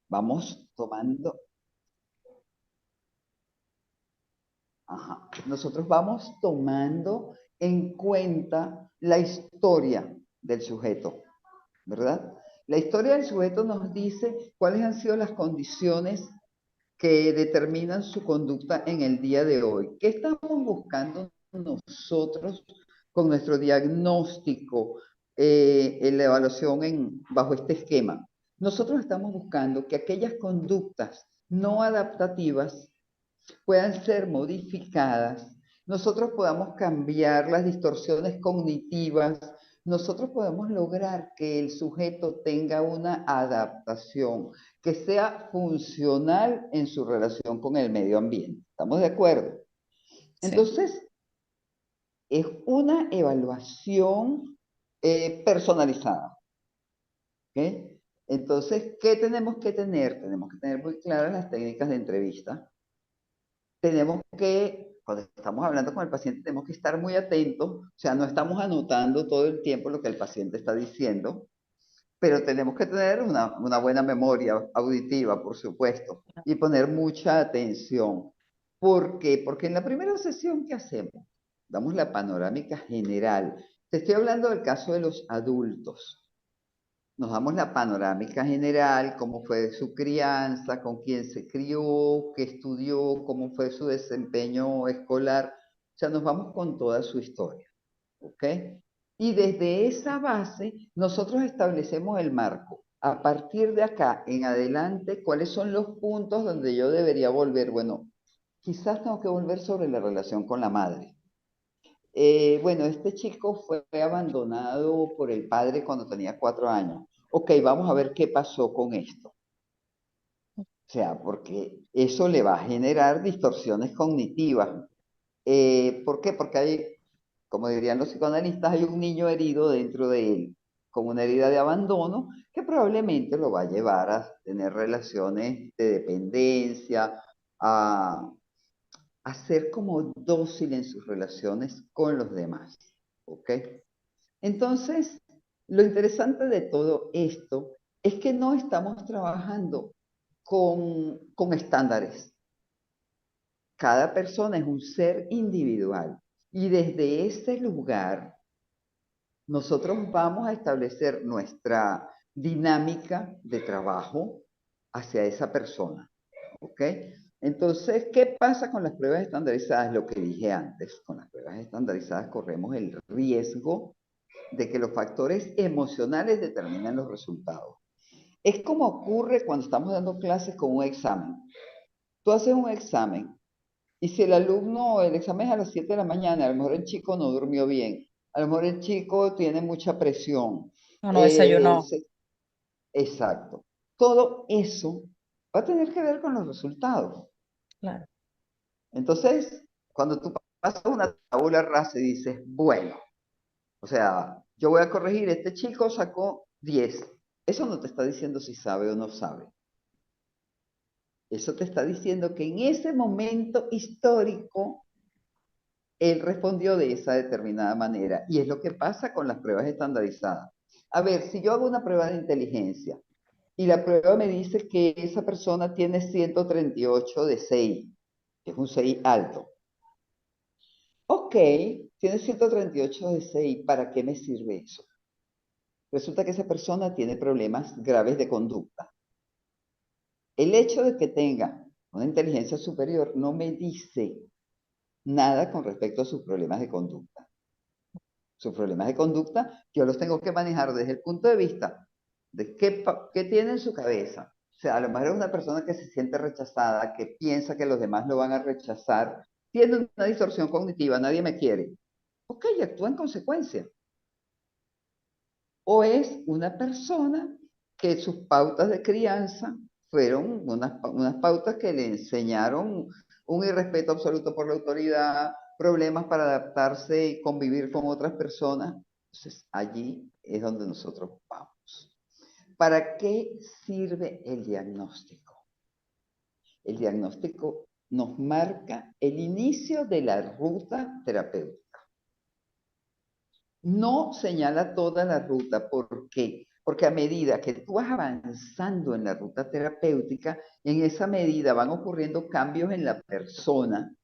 Vamos tomando, nosotros vamos tomando en cuenta la historia del sujeto, ¿verdad? La historia del sujeto nos dice cuáles han sido las condiciones que determinan su conducta en el día de hoy. ¿Qué estamos buscando nosotros con nuestro diagnóstico en la evaluación bajo este esquema? Nosotros estamos buscando que aquellas conductas no adaptativas puedan ser modificadas, nosotros podamos cambiar las distorsiones cognitivas, nosotros podemos lograr que el sujeto tenga una adaptación que sea funcional en su relación con el medio ambiente. ¿Estamos de acuerdo? Sí, Entonces, es una evaluación personalizada. ¿Ok? Entonces, ¿qué tenemos que tener? Tenemos que tener muy claras las técnicas de entrevista. Tenemos que, cuando estamos hablando con el paciente, tenemos que estar muy atentos, o sea, no estamos anotando todo el tiempo lo que el paciente está diciendo, pero tenemos que tener una buena memoria auditiva, por supuesto, y poner mucha atención. ¿Por qué? Porque en la primera sesión, ¿qué hacemos? Damos la panorámica general. Te estoy hablando del caso de los adultos. Nos damos la panorámica general, cómo fue su crianza, con quién se crió, qué estudió, cómo fue su desempeño escolar. O sea, nos vamos con toda su historia, ¿ok? Y desde esa base, nosotros establecemos el marco. A partir de acá en adelante, ¿cuáles son los puntos donde yo debería volver? Bueno, quizás tengo que volver sobre la relación con la madre. Bueno, este chico fue abandonado por el padre cuando tenía 4 años. Ok, vamos a ver qué pasó con esto. O sea, porque eso le va a generar distorsiones cognitivas. ¿Por qué? Porque hay, como dirían los psicoanalistas, hay un niño herido dentro de él, con una herida de abandono, que probablemente lo va a llevar a tener relaciones de dependencia, a, a ser como dócil en sus relaciones con los demás. ¿Ok? Entonces, lo interesante de todo esto es que no estamos trabajando con estándares. Cada persona es un ser individual y desde ese lugar nosotros vamos a establecer nuestra dinámica de trabajo hacia esa persona. ¿Ok? Entonces, ¿qué pasa con las pruebas estandarizadas? Lo que dije antes, con las pruebas estandarizadas corremos el riesgo de que los factores emocionales determinen los resultados. Es como ocurre cuando estamos dando clases con un examen. Tú haces un examen y si el alumno, el examen es a las 7 de la mañana, a lo mejor el chico no durmió bien, a lo mejor el chico tiene mucha presión. no, no eh, desayunó, se- exacto. Todo eso va a tener que ver con los resultados. claro. Entonces, cuando tú pasas una tabula rasa y dices, bueno, o sea, yo voy a corregir, este chico sacó 10. Eso no te está diciendo si sabe o no sabe. Eso te está diciendo que en ese momento histórico él respondió de esa determinada manera. Y es lo que pasa con las pruebas estandarizadas. A ver, si yo hago una prueba de inteligencia y la prueba me dice que esa persona tiene 138 de 6, que es un 6 alto. Ok, tiene 138 de 6, ¿para qué me sirve eso? Resulta que esa persona tiene problemas graves de conducta. El hecho de que tenga una inteligencia superior no me dice nada con respecto a sus problemas de conducta. Sus problemas de conducta yo los tengo que manejar desde el punto de vista de qué tiene en su cabeza. O sea, a lo mejor es una persona que se siente rechazada, que piensa que los demás lo van a rechazar, tiene una distorsión cognitiva, nadie me quiere. Ok, actúa en consecuencia. O es una persona que sus pautas de crianza fueron unas pautas que le enseñaron un irrespeto absoluto por la autoridad, problemas para adaptarse y convivir con otras personas. Entonces, allí es donde nosotros vamos. ¿Para qué sirve el diagnóstico? El diagnóstico nos marca el inicio de la ruta terapéutica. No señala toda la ruta. ¿Por qué? Porque a medida que tú vas avanzando en la ruta terapéutica, en esa medida van ocurriendo cambios en la persona,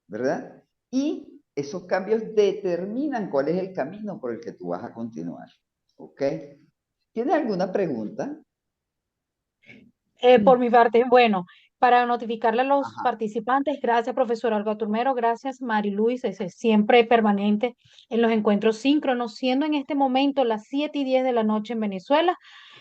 ¿verdad? Y esos cambios determinan cuál es el camino por el que tú vas a continuar. ¿Ok? ¿Tienes alguna pregunta? Por mi parte, bueno, para notificarle a los Ajá. participantes, gracias, profesor Olga Turmero, gracias, Mari Luis, ese es siempre permanente en los encuentros síncronos, siendo en este momento las 7:10 de la noche en Venezuela.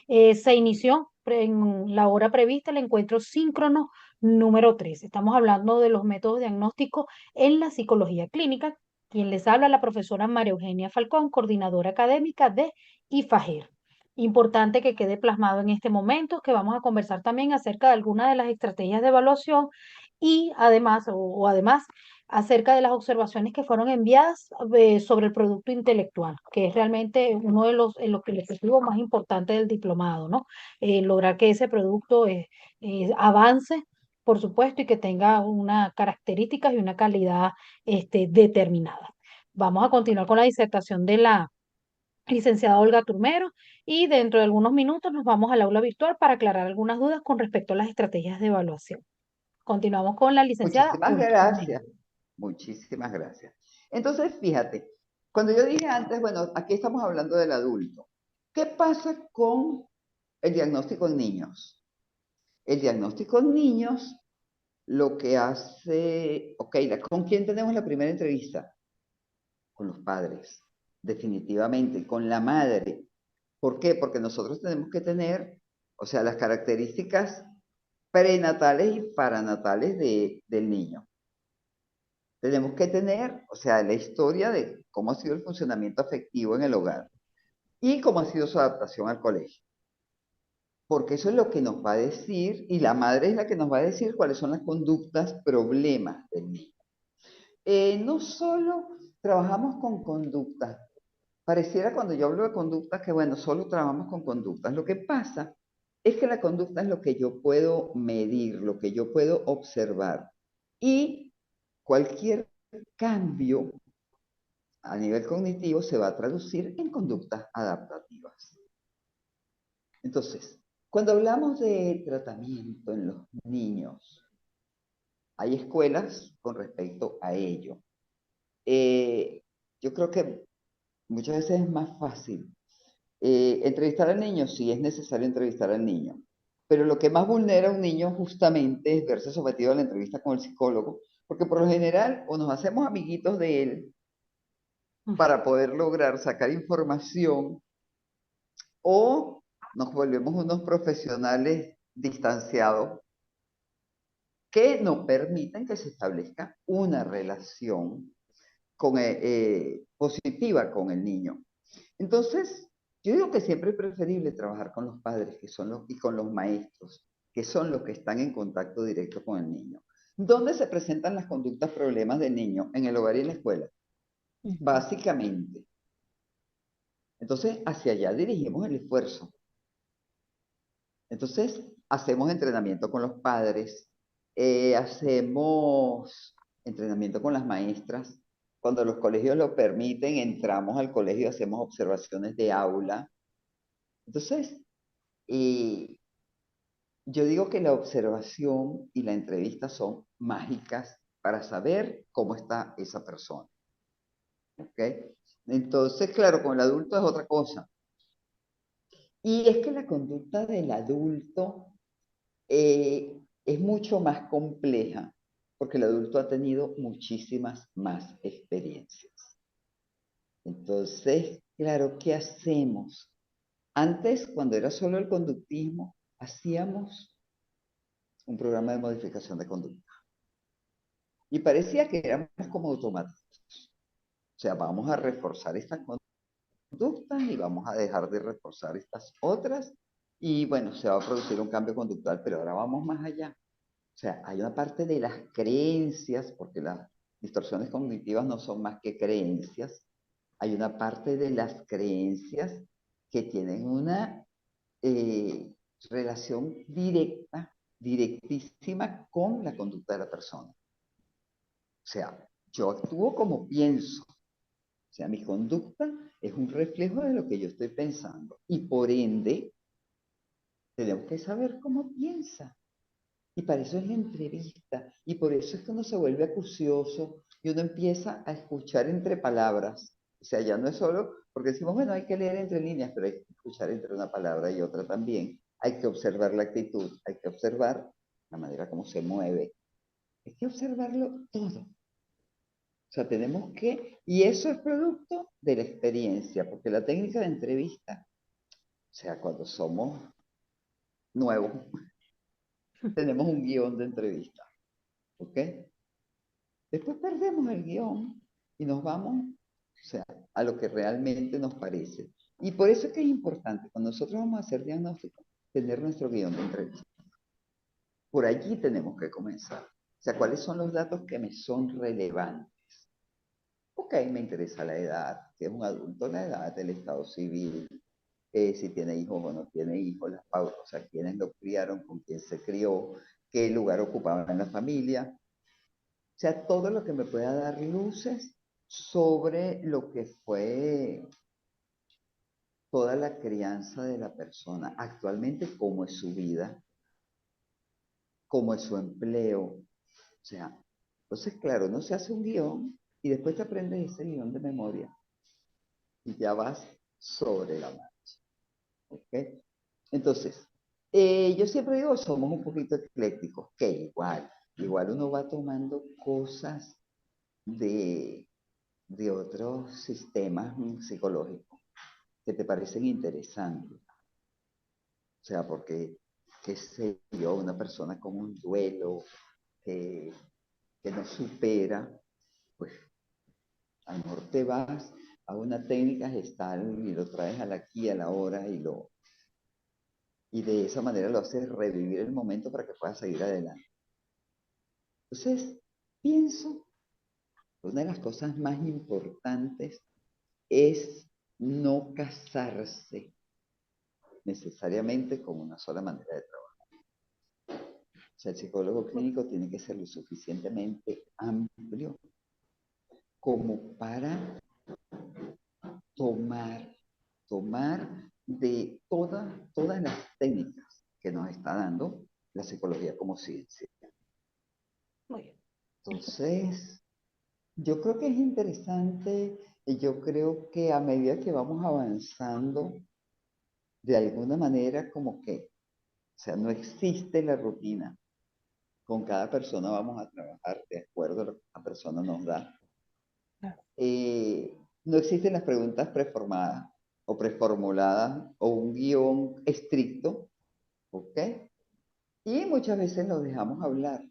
Se inició en la hora prevista el encuentro síncrono número 3. Estamos hablando de los métodos diagnósticos en la psicología clínica. Quien les habla, la profesora María Eugenia Falcón, coordinadora académica de IFAGER. Importante que quede plasmado en este momento que vamos a conversar también acerca de algunas de las estrategias de evaluación y además, o además, acerca de las observaciones que fueron enviadas sobre el producto intelectual, que es realmente uno de los, el objetivo más importante del diplomado, ¿no? Lograr que ese producto avance, por supuesto, y que tenga unas características y una calidad determinada. Vamos a continuar con la disertación de la licenciada Olga Turmero, y dentro de algunos minutos nos vamos al aula virtual para aclarar algunas dudas con respecto a las estrategias de evaluación. Continuamos con la licenciada Muchísimas Olga Turmero. gracias. Muchísimas gracias. Entonces, fíjate, cuando yo dije antes, bueno, aquí estamos hablando del adulto. ¿Qué pasa con el diagnóstico en niños? El diagnóstico en niños lo que hace, ok, ¿con quién tenemos la primera entrevista? Con los padres, definitivamente, con la madre. ¿Por qué? Porque nosotros tenemos que tener, o sea, las características prenatales y paranatales del niño. Tenemos que tener, o sea, la historia de cómo ha sido el funcionamiento afectivo en el hogar y cómo ha sido su adaptación al colegio. Porque eso es lo que nos va a decir, y la madre es la que nos va a decir cuáles son las conductas, problemas del niño. No solo trabajamos con conductas, pareciera cuando yo hablo de conductas que, bueno, solo trabajamos con conductas. Lo que pasa es que la conducta es lo que yo puedo medir, lo que yo puedo observar. Y cualquier cambio a nivel cognitivo se va a traducir en conductas adaptativas. Entonces, cuando hablamos de tratamiento en los niños, hay escuelas con respecto a ello. Eh, yo creo que muchas veces es más fácil entrevistar al niño, sí es necesario entrevistar al niño, pero lo que más vulnera a un niño justamente es verse sometido a la entrevista con el psicólogo, porque por lo general o nos hacemos amiguitos de él para poder lograr sacar información, o nos volvemos unos profesionales distanciados que no permiten que se establezca una relación positiva con el niño. Entonces, yo digo que siempre es preferible trabajar con los padres que son los, y con los maestros, que son los que están en contacto directo con el niño. ¿Dónde se presentan las conductas problemas del niño? En el hogar y en la escuela. Ujú. Básicamente. Entonces, hacia allá dirigimos el esfuerzo. Entonces, hacemos entrenamiento con los padres, hacemos entrenamiento con las maestras. Cuando los colegios lo permiten, entramos al colegio y hacemos observaciones de aula. Entonces, yo digo que la observación y la entrevista son mágicas para saber cómo está esa persona. ¿Ok? Entonces, claro, con el adulto es otra cosa. Y es que la conducta del adulto es mucho más compleja, porque el adulto ha tenido muchísimas más experiencias. Entonces, claro, ¿qué hacemos? Antes, cuando era solo el conductismo, hacíamos un programa de modificación de conducta. Y parecía que éramos como automáticos. O sea, vamos a reforzar estas conductas y vamos a dejar de reforzar estas otras. Y bueno, se va a producir un cambio conductual, pero ahora vamos más allá. O sea, hay una parte de las creencias, porque las distorsiones cognitivas no son más que creencias. Hay una parte de las creencias que tienen una eh, relación directa, directísima con la conducta de la persona. O sea, yo actúo como pienso. O sea, mi conducta es un reflejo de lo que yo estoy pensando. Y por ende, tenemos que saber cómo piensa. Y para eso es la entrevista. Y por eso es que uno se vuelve acucioso y uno empieza a escuchar entre palabras. O sea, ya no es solo porque decimos, bueno, hay que leer entre líneas, pero hay que escuchar entre una palabra y otra también. Hay que observar la actitud, hay que observar la manera como se mueve. Hay que observarlo todo. O sea, tenemos que, y eso es producto de la experiencia, porque la técnica de entrevista, o sea, cuando somos nuevos, tenemos un guión de entrevista, ¿ok? Después perdemos el guión y nos vamos, o sea, a lo que realmente nos parece. Y por eso es que es importante, cuando nosotros vamos a hacer diagnóstico, tener nuestro guión de entrevista. Por allí tenemos que comenzar. O sea, ¿cuáles son los datos que me son relevantes? Ok, me interesa la edad, si es un adulto, la edad, el estado civil, si tiene hijos o no tiene hijos, o sea, quiénes lo criaron, con quién se crió, qué lugar ocupaba en la familia. O sea, todo lo que me pueda dar luces sobre lo que fue toda la crianza de la persona. Actualmente, cómo es su vida, cómo es su empleo. O sea, entonces, claro, uno se hace un guión y después te aprendes ese guión de memoria y ya vas sobre la marcha. ¿Ok? Entonces, yo siempre digo, somos un poquito eclécticos, que igual uno va tomando cosas de, de otros sistemas psicológicos que te parecen interesantes. O sea, porque, qué sé yo, una persona con un duelo que, que no supera, pues a lo mejor te vas a una técnica gestal y lo traes a la aquí, a la hora y de esa manera lo haces revivir el momento para que puedas seguir adelante. Entonces, pienso que una de las cosas más importantes es no casarse necesariamente con una sola manera de trabajar. O sea, el psicólogo clínico tiene que ser lo suficientemente amplio como para tomar, tomar de todas las técnicas que nos está dando la psicología como ciencia. Muy bien. Entonces, yo creo que es interesante y yo creo que a medida que vamos avanzando, de alguna manera como que, o sea, no existe la rutina. Con cada persona vamos a trabajar de acuerdo a lo que la persona nos da. Claro. No existen las preguntas preformadas o preformuladas o un guión estricto, ¿ok? Y muchas veces los dejamos hablar.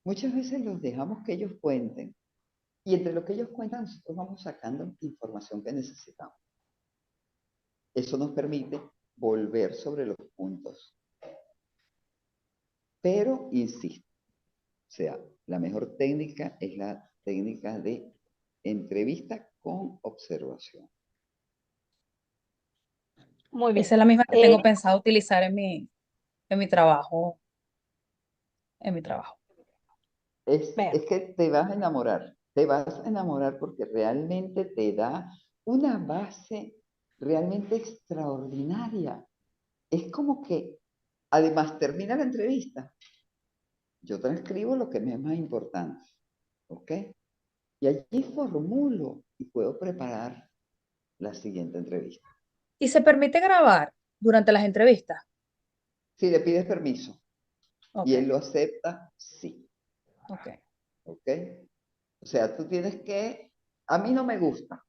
Muchas veces los dejamos que ellos cuenten. Y entre lo que ellos cuentan, nosotros vamos sacando información que necesitamos. Eso nos permite volver sobre los puntos. Pero, insisto, o sea, la mejor técnica es la técnica de entrevista con observación. Muy Esa bien. es la misma que tengo pensado utilizar en mi trabajo, en mi trabajo. Es Vea, que te vas a enamorar porque realmente te da una base realmente extraordinaria. Es como que, además, termina la entrevista, yo transcribo lo que me es más importante, ¿ok? Y allí formulo y puedo preparar la siguiente entrevista. ¿Y se permite grabar durante las entrevistas? Si le pides permiso y Ok, él lo acepta, sí, ok. ¿ok? O sea, tú tienes que, a mí no me gusta,